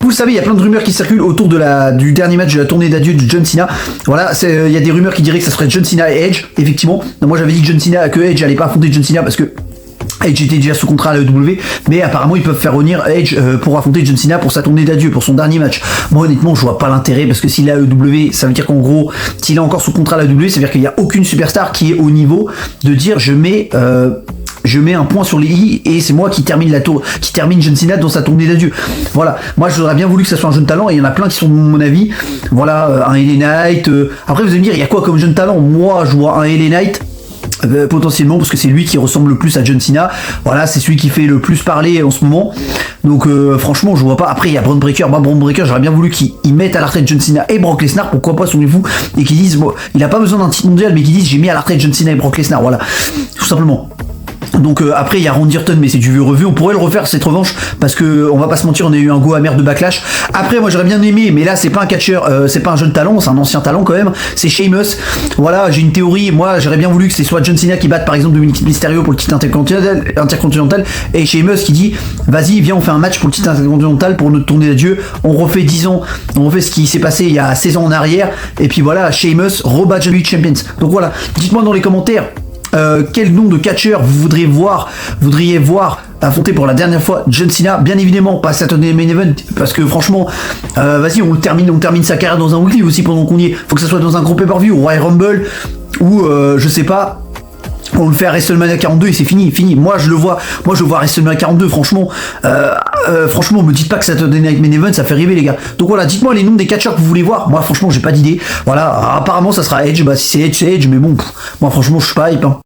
vous le savez, il y a plein de rumeurs qui circulent autour du dernier match de la tournée d'adieu de John Cena. Voilà, il y a des rumeurs qui diraient que ça serait John Cena et Edge, effectivement. Non, moi j'avais dit que Edge allait pas affronter John Cena parce que Edge était déjà sous contrat à la WWE, mais apparemment ils peuvent faire revenir Edge pour affronter John Cena pour sa tournée d'adieu, pour son dernier match. Moi honnêtement je vois pas l'intérêt, parce que s'il est à WWE, ça veut dire qu'en gros, s'il est encore sous contrat à la WWE, ça veut dire qu'il n'y a aucune superstar qui est au niveau de dire je mets un point sur les i et c'est moi qui termine John Cena dans sa tournée d'adieu. Voilà, moi j'aurais bien voulu que ça soit un jeune talent, et il y en a plein qui sont de mon avis. Voilà, un LA Knight. Après vous allez me dire, il y a quoi comme jeune talent? Moi je vois un LA Knight. Potentiellement, parce que c'est lui qui ressemble le plus à John Cena. Voilà, c'est celui qui fait le plus parler en ce moment. Donc franchement je vois pas. Après il y a Braun Breaker. Braun Breaker, j'aurais bien voulu qu'ils mettent à la retraite John Cena et Brock Lesnar, pourquoi pas, souvenez-vous, et qu'ils disent bon, il a pas besoin d'un titre mondial, mais qu'ils disent j'ai mis à la retraite John Cena et Brock Lesnar. Voilà, tout simplement. Donc après il y a Randy Orton, mais c'est du vieux revu, on pourrait le refaire cette revanche, parce que on va pas se mentir, on a eu un goût amer de Backlash. Après moi j'aurais bien aimé, mais là c'est pas un catcheur, c'est pas un jeune talent, c'est un ancien talent quand même, c'est Sheamus. Voilà, j'ai une théorie, moi j'aurais bien voulu que ce soit John Cena qui batte par exemple Dominic Mysterio pour le titre intercontinental, et Sheamus qui dit vas-y viens on fait un match pour le titre intercontinental pour notre tournée d'adieu, on refait 10 ans, on refait ce qui s'est passé il y a 16 ans en arrière, et puis voilà, Sheamus rebat WWE Champions. Donc voilà, dites-moi dans les commentaires quel nom de catcheur vous voudriez voir affronter pour la dernière fois John Cena. Bien évidemment pas Saturday Main Event, parce que franchement vas-y on termine sa carrière dans un weekly aussi pendant qu'on y est. Faut que ça soit dans un gros pay-per-view, Royal Rumble, ou je sais pas, on le fait à WrestleMania 42 et c'est fini. Moi je vois WrestleMania 42, franchement me dites pas que Saturday Night Main Event ça fait rêver les gars. Donc voilà, dites-moi les noms des catcheurs que vous voulez voir. Moi franchement j'ai pas d'idée. Voilà, apparemment ça sera Edge, bah si c'est Edge, mais bon, moi franchement je suis pas hype hein.